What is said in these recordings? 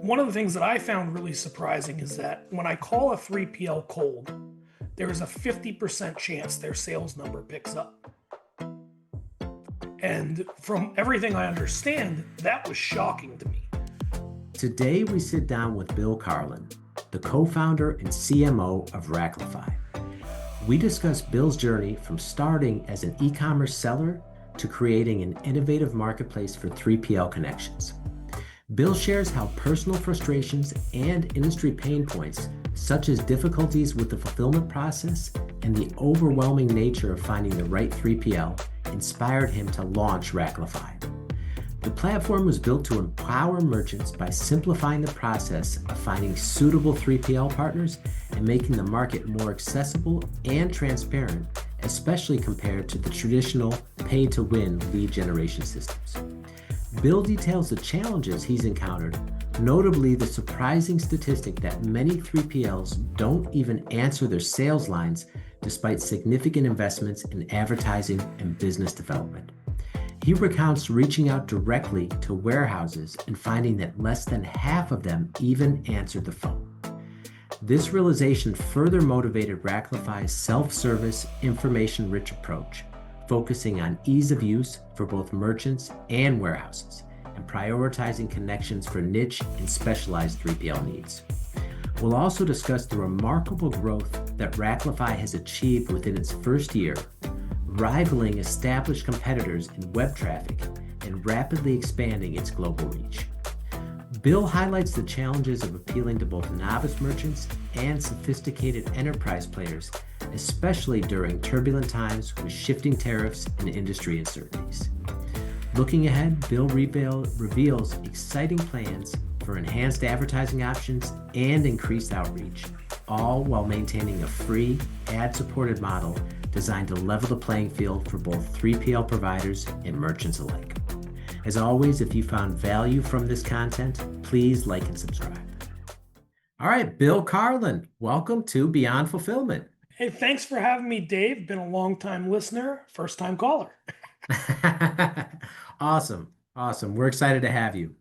One of the things that I found really surprising is that when I call a 3PL cold, there is a 50% chance their sales number picks up. And from everything I understand, that was shocking to me. Today, we sit down with Bill Carlin, the co-founder and CMO of Racklify. We discuss Bill's journey from starting as an e-commerce seller to creating an innovative marketplace for 3PL connections. Bill shares how personal frustrations and industry pain points, such as difficulties with the fulfillment process and the overwhelming nature of finding the right 3PL, inspired him to launch Racklify. The platform was built to empower merchants by simplifying the process of finding suitable 3PL partners and making the market more accessible and transparent, especially compared to the traditional pay-to-win lead generation systems. Bill details the challenges he's encountered, notably the surprising statistic that many 3PLs don't even answer their sales lines despite significant investments in advertising and business development. He recounts reaching out directly to warehouses and finding that less than half of them even answered the phone. This realization further motivated Racklify's self-service, information-rich approach, focusing on ease of use for both merchants and warehouses, and prioritizing connections for niche and specialized 3PL needs. We'll also discuss the remarkable growth that Racklify has achieved within its first year, rivaling established competitors in web traffic and rapidly expanding its global reach. Bill highlights the challenges of appealing to both novice merchants and sophisticated enterprise players, especially during turbulent times with shifting tariffs and industry uncertainties. Looking ahead, Bill reveals exciting plans for enhanced advertising options and increased outreach, all while maintaining a free, ad-supported model designed to level the playing field for both 3PL providers and merchants alike. As always, if you found value from this content, please like and subscribe. All right, Bill Carlin, welcome to Beyond Fulfillment. Hey, thanks for having me, Dave. Been a long time listener, first time caller. Awesome. We're excited to have you.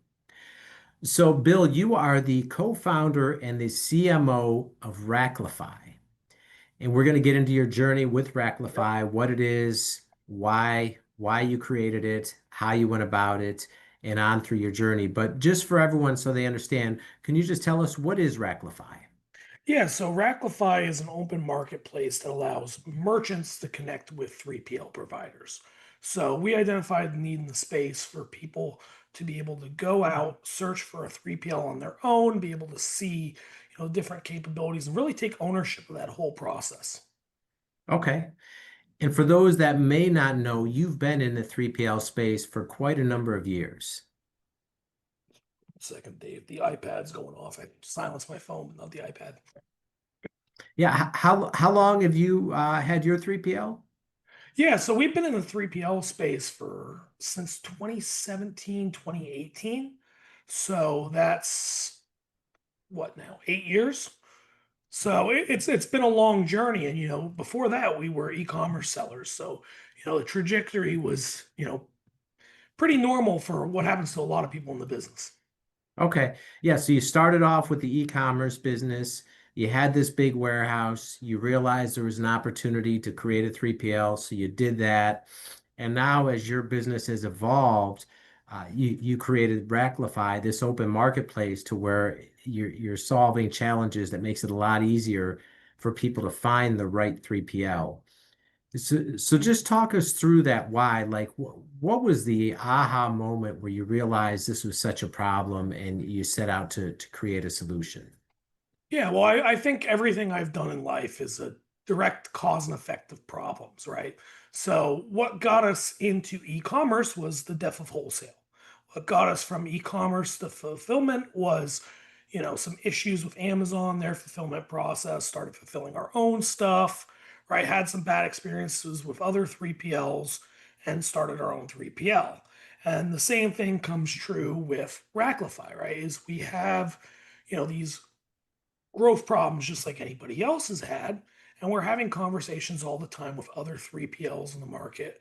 So, Bill, you are the co-founder and the CMO of Racklify. And we're going to get into your journey with Racklify, what it is, why you created it, how you went about it, and on through your journey. But just for everyone so they understand, can you just tell us what is Racklify? Yeah, so Racklify is an open marketplace that allows merchants to connect with 3PL providers. So we identified the need in the space for people to be able to go out, search for a 3PL on their own, be able to see, different capabilities and really take ownership of that whole process. Okay. And for those that may not know, you've been in the 3PL space for quite a number of years. Second, Dave, the iPad's going off. I silenced my phone, but not the iPad. Yeah. How long have you had your 3PL? Yeah, so we've been in the 3PL space since 2017, 2018. So that's what now, 8 years? So it's been a long journey. And before that we were e-commerce sellers. So, the trajectory was, pretty normal for what happens to a lot of people in the business. Okay. Yeah. So you started off with the e-commerce business. You had this big warehouse. You realized there was an opportunity to create a 3PL. So you did that. And now, as your business has evolved, you created Racklify, this open marketplace to where you're solving challenges that makes it a lot easier for people to find the right 3PL. So just talk us through that why. Like, what was the aha moment where you realized this was such a problem and you set out to create a solution? Yeah, well, I think everything I've done in life is a direct cause and effect of problems, right? So, what got us into e commerce was the death of wholesale. What got us from e commerce to fulfillment was, some issues with Amazon, their fulfillment process, started fulfilling our own stuff, right? Had some bad experiences with other 3PLs and started our own 3PL. And the same thing comes true with Racklify, right? Is we have, these growth problems just like anybody else has had. And we're having conversations all the time with other 3PLs in the market.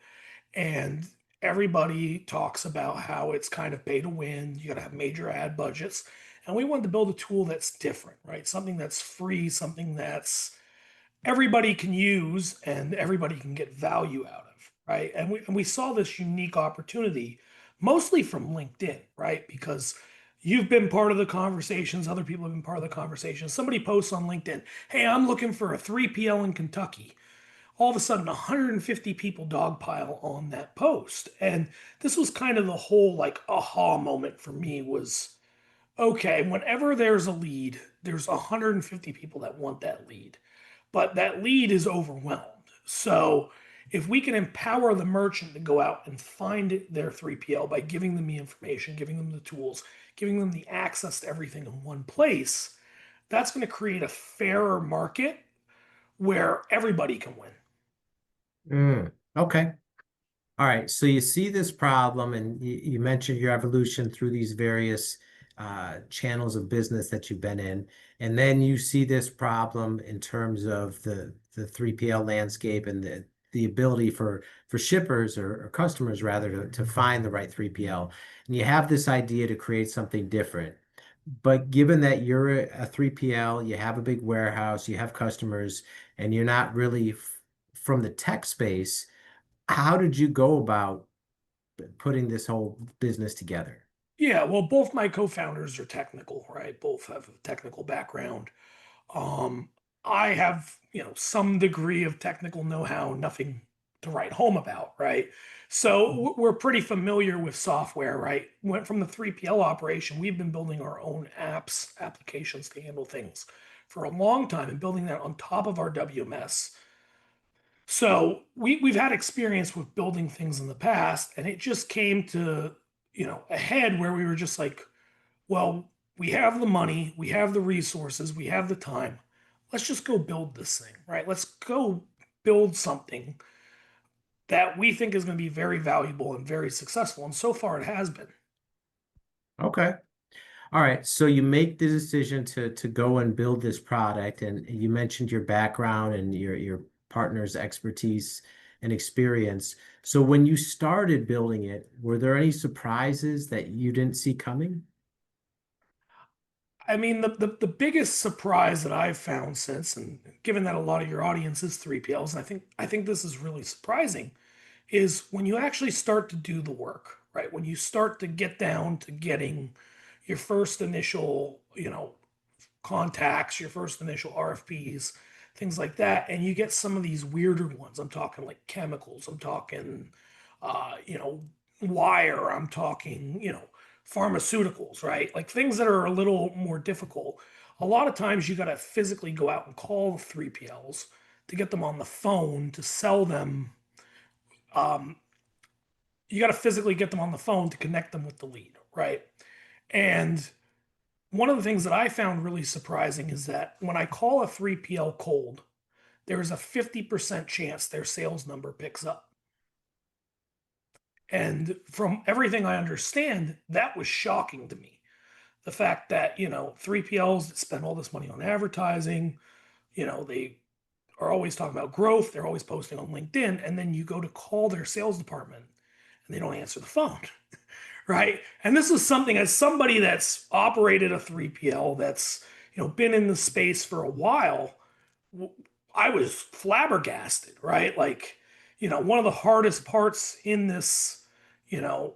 And everybody talks about how it's kind of pay to win. You got to have major ad budgets. And we wanted to build a tool that's different, right? Something that's free, something that's everybody can use and everybody can get value out of, right? And we saw this unique opportunity mostly from LinkedIn, right? Because you've been part of the conversations, other people have been part of the conversation. Somebody posts on LinkedIn, hey, I'm looking for a 3PL in Kentucky. All of a sudden, 150 people dogpile on that post. And this was kind of the whole like aha moment for me was okay, whenever there's a lead, there's 150 people that want that lead, but that lead is overwhelmed. So if we can empower the merchant to go out and find their 3PL by giving them the information, giving them the tools, giving them the access to everything in one place, that's going to create a fairer market where everybody can win. Okay. All right. So you see this problem, and you mentioned your evolution through these various channels of business that you've been in, and then you see this problem in terms of the 3PL landscape and the ability for shippers or customers rather to find the right 3PL. And you have this idea to create something different. But given that you're a 3PL, you have a big warehouse, you have customers, and you're not really from the tech space, how did you go about putting this whole business together? Yeah, well, both my co-founders are technical, right? Both have a technical background. Um, I have, some degree of technical know-how, nothing to write home about, right? So we're pretty familiar with software, right? Went from the 3PL operation, we've been building our own apps, applications to handle things for a long time and building that on top of our WMS. So we've had experience with building things in the past, and it just came to, a head where we were just like, well, we have the money, we have the resources, we have the time. Let's just go build this thing, right? Let's go build something that we think is going to be very valuable and very successful. And so far, it has been. Okay. All right. So you make the decision to go and build this product, and you mentioned your background and your partner's expertise and experience. So when you started building it, were there any surprises that you didn't see coming? I mean, the biggest surprise that I've found since, and given that a lot of your audience is 3PLs, and I think this is really surprising, is when you actually start to do the work, right? When you start to get down to getting your first initial, contacts, your first initial RFPs, things like that, and you get some of these weirder ones. I'm talking like chemicals. I'm talking, you know, wire. I'm talking, pharmaceuticals, right? Like things that are a little more difficult. A lot of times you got to physically go out and call the 3PLs to get them on the phone to sell them. Um, you got to physically get them on the phone to connect them with the lead, right? And one of the things that I found really surprising is that when I call a 3PL cold, there is a 50% chance their sales number picks up. And from everything I understand, that was shocking to me. The fact that, 3PLs that spend all this money on advertising, they are always talking about growth, they're always posting on LinkedIn, and then you go to call their sales department and they don't answer the phone. Right? And this is something as somebody that's operated a 3PL that's, been in the space for a while, I was flabbergasted, right? Like, one of the hardest parts in this, you know,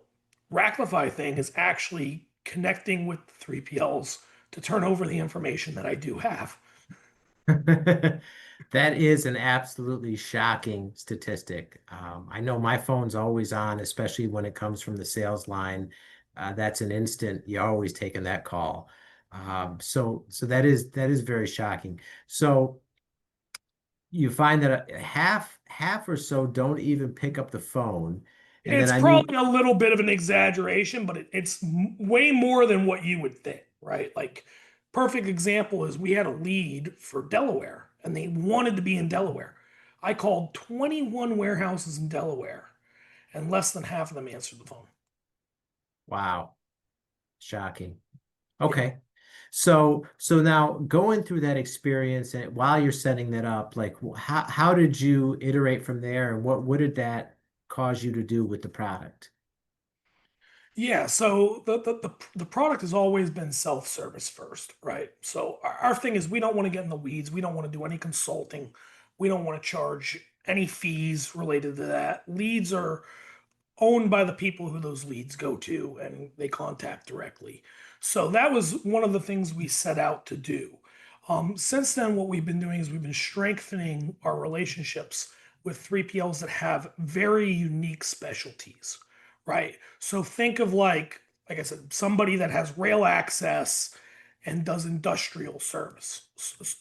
Racklify thing is actually connecting with 3PLs to turn over the information that I do have. That is an absolutely shocking statistic. I know my phone's always on, especially when it comes from the sales line. That's an instant. You're always taking that call. So that is very shocking. So you find that half or so don't even pick up the phone, and then It's I mean, probably a little bit of an exaggeration, but it's way more than what you would think, right? Like, perfect example is we had a lead for Delaware and they wanted to be in Delaware. I called 21 warehouses in Delaware and less than half of them answered the phone. wow, shocking. Yeah. Okay. So now going through that experience and while you're setting that up, like how did you iterate from there and what did that cause you to do with the product? Yeah, so the product has always been self-service first, right? So our thing is we don't want to get in the weeds. We don't want to do any consulting. We don't want to charge any fees related to that. Leads are owned by the people who those leads go to and they contact directly. So that was one of the things we set out to do. Since then, what we've been doing is we've been strengthening our relationships with 3PLs that have very unique specialties, right? So think of like I said, somebody that has rail access and does industrial service,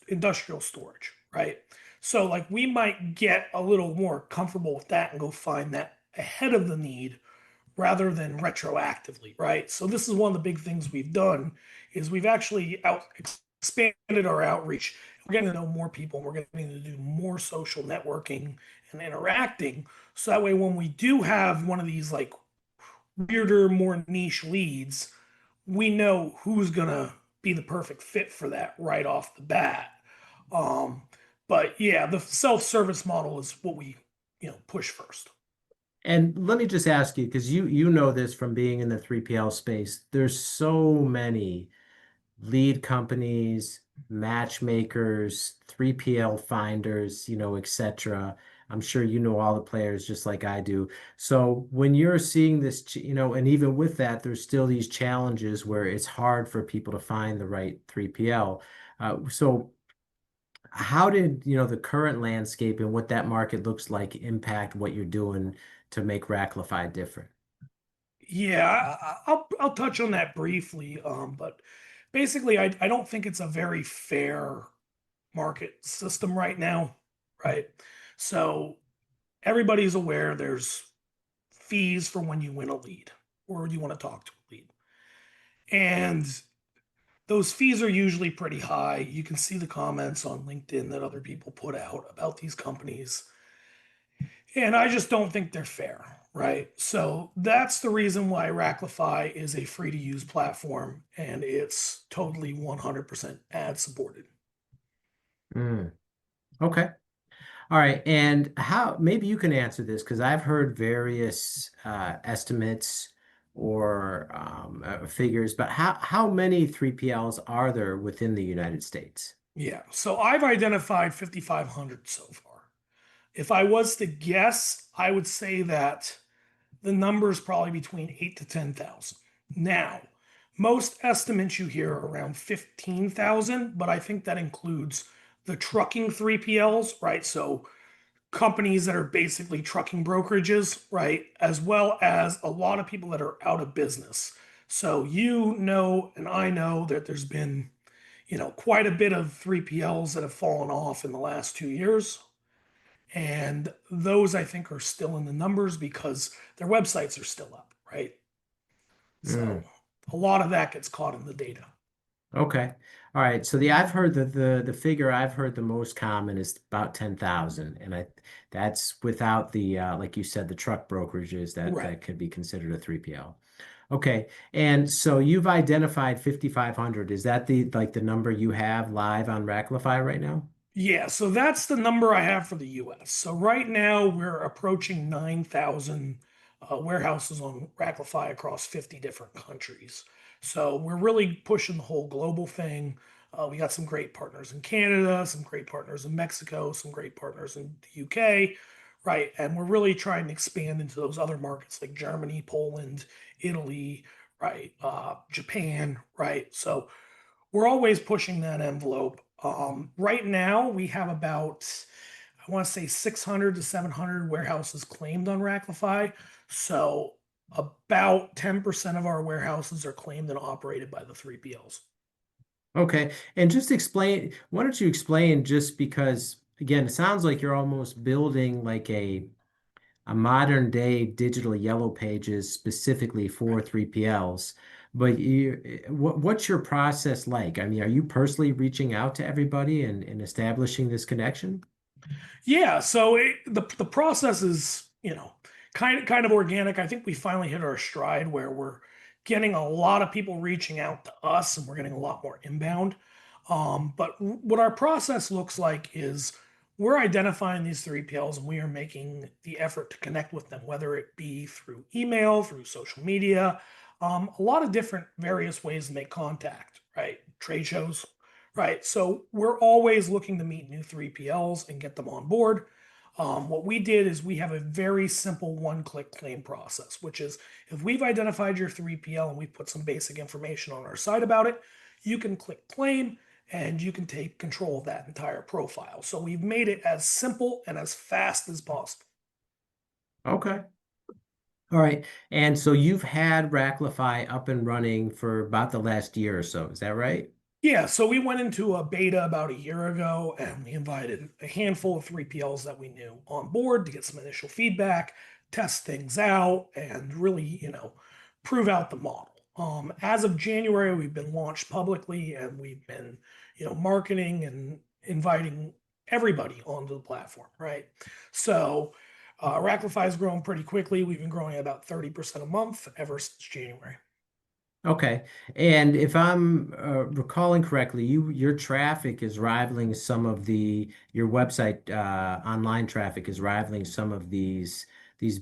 industrial storage, right? So like we might get a little more comfortable with that and go find that ahead of the need rather than retroactively, right? So this is one of the big things we've done is we've actually expanded our outreach. We're getting to know more people. We're getting to do more social networking and interacting. So that way, when we do have one of these like weirder, more niche leads, we know who's gonna be the perfect fit for that right off the bat. Um, but yeah, the self-service model is what we push first. And let me just ask you, because you know this from being in the 3PL space, there's so many lead companies, matchmakers, 3PL finders, etc. I'm sure you know all the players just like I do. So when you're seeing this, and even with that, there's still these challenges where it's hard for people to find the right 3PL. So how did, the current landscape and what that market looks like impact what you're doing to make Racklify different? Yeah, I'll touch on that briefly. But basically, I don't think it's a very fair market system right now, right? So everybody's aware there's fees for when you win a lead or you want to talk to a lead, and those fees are usually pretty high. You can see the comments on LinkedIn that other people put out about these companies, and I just don't think they're fair, right? So that's the reason why Racklify is a free to use platform and it's totally 100% ad supported. Mm, okay. All right. And how, maybe you can answer this because I've heard various estimates or figures, but how many 3PLs are there within the United States? Yeah. So I've identified 5,500 so far. If I was to guess, I would say that the number is probably between 8 to 10,000. Now, most estimates you hear are around 15,000, but I think that includes the trucking 3PLs, right? So companies that are basically trucking brokerages, right? As well as a lot of people that are out of business. So you know, and I know that there's been, quite a bit of 3PLs that have fallen off in the last 2 years. And those I think are still in the numbers because their websites are still up, right? So Mm, a lot of that gets caught in the data. okay. All right. So I've heard the figure I've heard the most common is about 10,000. And that's without the like you said, the truck brokerages Right. that could be considered a 3PL. Okay. And so you've identified 5,500. Is that the number you have live on Racklify right now? Yeah, so that's the number I have for the US. So right now we're approaching 9,000 warehouses on Racklify across 50 different countries. So we're really pushing the whole global thing. We got some great partners in Canada, some great partners in Mexico, some great partners in the UK, right? And we're really trying to expand into those other markets like Germany, Poland, Italy, right? Japan, right? So we're always pushing that envelope. Right now, we have about, I want to say 600 to 700 warehouses claimed on Racklify. So about 10% of our warehouses are claimed and operated by the 3PLs. Okay. And just explain, why don't you explain just because again, it sounds like you're almost building like a modern day digital yellow pages specifically for 3PLs. But what's your process like? I mean, are you personally reaching out to everybody and establishing this connection? Yeah, so the process is, kind of organic. I think we finally hit our stride where we're getting a lot of people reaching out to us and we're getting a lot more inbound. But what our process looks like is we're identifying these 3PLs and we are making the effort to connect with them, whether it be through email, through social media, a lot of different various ways to make contact, right? Trade shows, right? So we're always looking to meet new 3PLs and get them on board. What we did is we have a very simple one-click claim process, which is if we've identified your 3PL and we've put some basic information on our site about it, you can click claim and you can take control of that entire profile. So we've made it as simple and as fast as possible. Okay. All right. And so you've had Racklify up and running for about the last year or so. Is that right? Yeah, so we went into a beta about a year ago and we invited a handful of 3PLs that we knew on board to get some initial feedback, test things out, and really, prove out the model. As of January, we've been launched publicly and we've been, marketing and inviting everybody onto the platform, right? So Racklify has grown pretty quickly. We've been growing at about 30% a month ever since January. Okay. And if I'm recalling correctly, your traffic is rivaling some of your website online traffic is rivaling some of these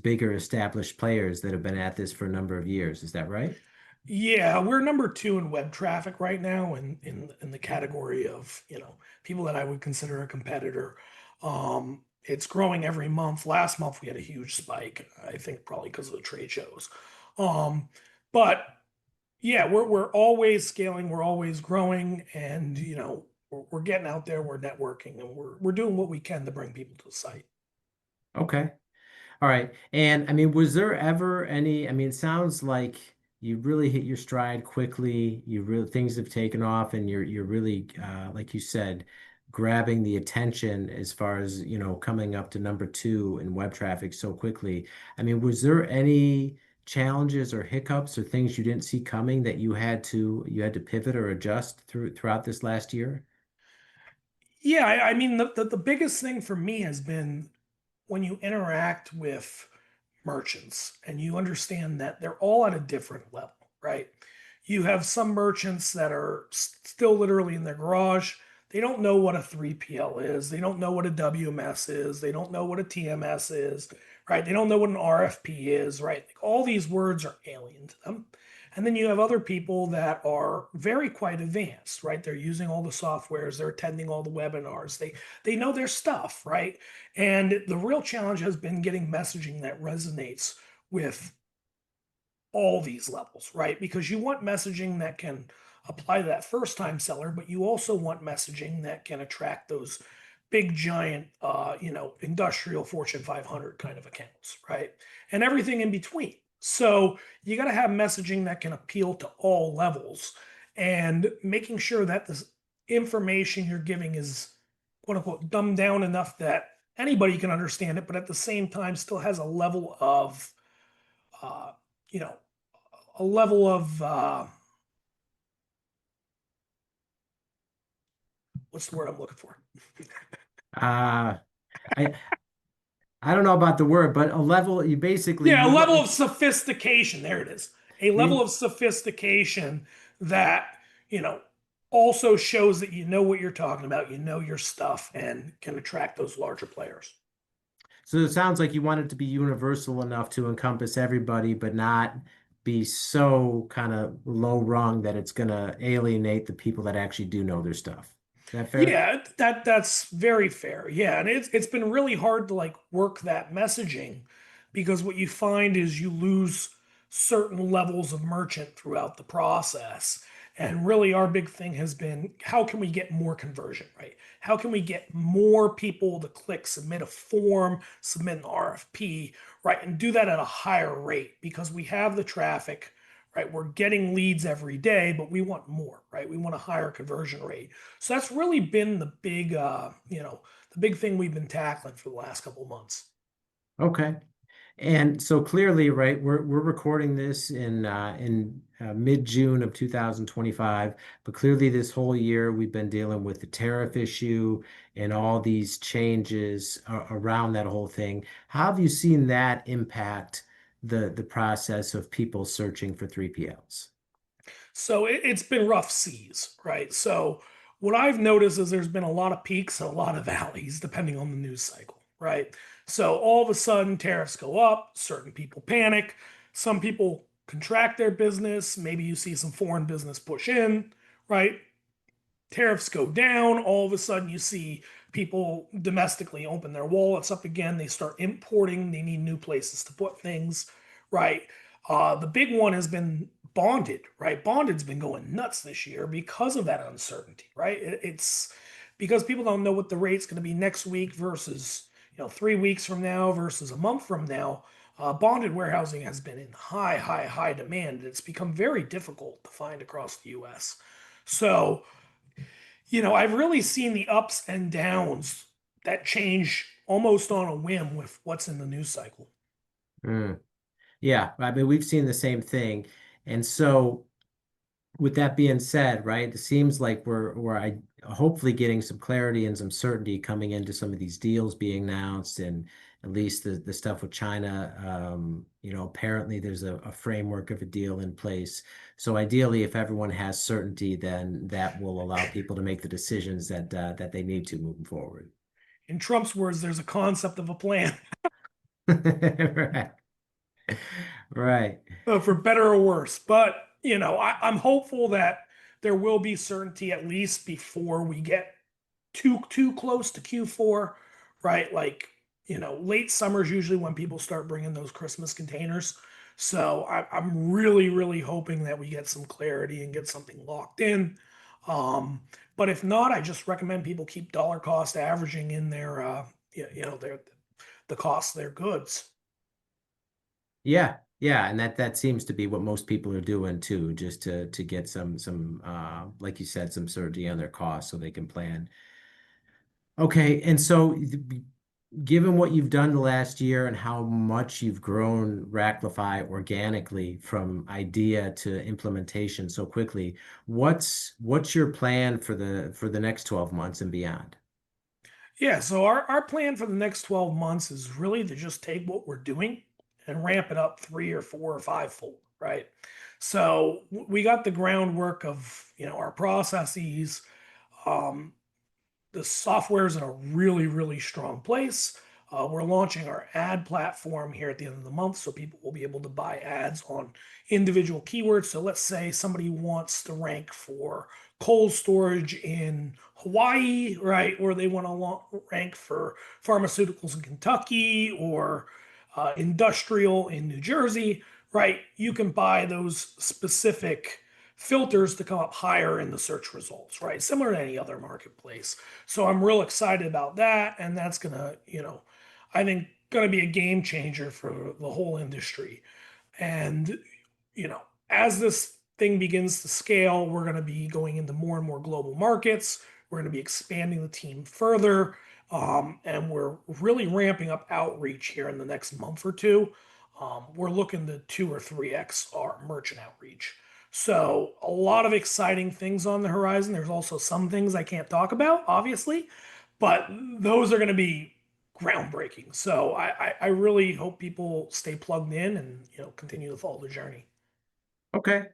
bigger established players that have been at this for a number of years. Is that right? Yeah, we're number two in web traffic right now, in the category of people that I would consider a competitor. It's growing every month. Last month we had a huge spike. I think probably because of the trade shows. Um, but yeah, we're always scaling. We're always growing, and we're getting out there. We're networking, and we're doing what we can to bring people to the site. Okay. All right. And I mean, was there ever any, I mean, it sounds like you really hit your stride quickly. You really things have taken off and you're really like you said, grabbing the attention as far as, coming up to number two in web traffic so quickly. I mean, was there any challenges or hiccups or things you didn't see coming that you had to pivot or adjust throughout this last year? Yeah, I mean the biggest thing for me has been when you interact with merchants and you understand that they're all at a different level, right? You have some merchants that are still literally in their garage. They don't know what a 3PL is. They don't know what a WMS is. They don't know what a TMS is, right? They don't know what an RFP is, right? Like all these words are alien to them. And then you have other people that are very quite advanced, right? They're using all the softwares, they're attending all the webinars, they know their stuff, right? And the real challenge has been getting messaging that resonates with all these levels, right? Because you want messaging that can apply to that first time seller, but you also want messaging that can attract those big giant industrial Fortune 500 kind of accounts, right? And everything in between. So you got to have messaging that can appeal to all levels and making sure that the information you're giving is quote unquote dumbed down enough that anybody can understand it, but at the same time still has a level of uh, you know a level of what's the word I'm looking for? Uh, I I don't know about the word, but a level you basically Yeah, a you level want of sophistication. There it is. A level you of sophistication that, you know, also shows that you know what you're talking about, you know your stuff, and can attract those larger players. so it sounds like you want it to be universal enough to encompass everybody, but not be so kind of low rung that it's going to alienate the people that actually do know their stuff. Is that fair? Yeah, that's very fair. Yeah, and it's been really hard to like work that messaging because what you find is you lose certain levels of merchant throughout the process. And really our big thing has been how can we get more conversion, right? How can we get more people to click submit a form, submit an RFP, right? And do that at a higher rate because we have the traffic, right? We're getting leads every day, but we want more, right? We want a higher conversion rate. So that's really been the big thing we've been tackling for the last couple of months. Okay. And so clearly, right, we're recording this in mid-June of 2025, but clearly this whole year we've been dealing with the tariff issue and all these changes around that whole thing. How have you seen that impact the process of people searching for 3PLs? So it's been rough seas, right? So What I've noticed is there's been a lot of peaks and a lot of valleys depending on the news cycle, right? So all of a sudden tariffs go up, certain people panic, some people contract their business, maybe you see some foreign business push in, right? Tariffs go down, all of a sudden you see people domestically open their wallets up again. They start importing, they need new places to put things, right? The big one has been bonded, right? Bonded's been going nuts this year because of that uncertainty, right? It's because people don't know what the rate's going to be next week versus 3 weeks from now versus a month from now. Bonded warehousing has been in high demand. It's become very difficult to find across the U.S. So I've really seen the ups and downs that change almost on a whim with what's in the news cycle. Mm. Yeah, I mean, we've seen the same thing. And so, with that being said, right, it seems like we're hopefully getting some clarity and some certainty coming into some of these deals being announced, and at least the stuff with China. Apparently there's a framework of a deal in place. So ideally, if everyone has certainty, then that will allow people to make the decisions that they need to moving forward. In Trump's words, there's a concept of a plan, Right. Right. for better or worse. But I'm hopeful that there will be certainty at least before we get too close to Q4, right? Like, late summer is usually when people start bringing those Christmas containers. So I'm really hoping that we get some clarity and get something locked in. Um, but if not, I just recommend people keep dollar cost averaging in their, their the cost of their goods. Yeah, yeah, and that seems to be what most people are doing too, just to get some like you said, some certainty on their costs so they can plan. Okay, and so given what you've done the last year and how much you've grown Racklify organically from idea to implementation so quickly, what's your plan for the next 12 months and beyond? Yeah, so our plan for the next 12 months is really to just take what we're doing and ramp it up three or four or five fold, right? So we got the groundwork of, our processes. Um, the software is in a really strong place. We're launching our ad platform here at the end of the month, so people will be able to buy ads on individual keywords. So let's say somebody wants to rank for cold storage in Hawaii, right? Or they want to rank for pharmaceuticals in Kentucky or industrial in New Jersey, right? You can buy those specific filters to come up higher in the search results, right? Similar to any other marketplace. So I'm real excited about that. And that's going to, I think, going to be a game changer for the whole industry. And, as this thing begins to scale, we're going to be going into more and more global markets. We're going to be expanding the team further. And we're really ramping up outreach here in the next month or two. We're looking to 2 or 3x our merchant outreach. So, a lot of exciting things on the horizon. There's also some things I can't talk about, obviously, but those are going to be groundbreaking. So, I really hope people stay plugged in and continue to follow the journey. Okay.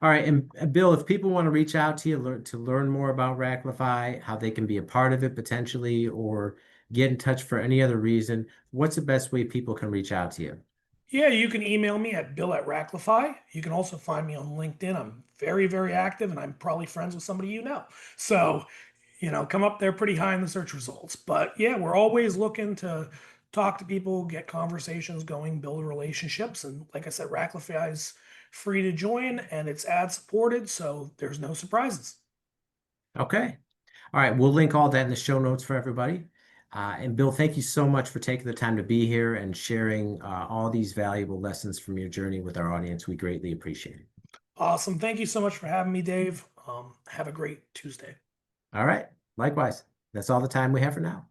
All right. And Bill, if people want to reach out to you to learn more about Racklify, how they can be a part of it potentially, or get in touch for any other reason, what's the best way people can reach out to you? Yeah, you can email me at bill@racklify. You can also find me on LinkedIn. I'm very active and I'm probably friends with somebody you know. So, come up there pretty high in the search results. But yeah, we're always looking to talk to people, get conversations going, build relationships. And like I said, Racklify is free to join and it's ad supported. So there's no surprises. Okay. All right. We'll link all that in the show notes for everybody. And Bill, thank you so much for taking the time to be here and sharing all these valuable lessons from your journey with our audience. We greatly appreciate it. Awesome. Thank you so much for having me, Dave. Have a great Tuesday. All right. Likewise. That's all the time we have for now.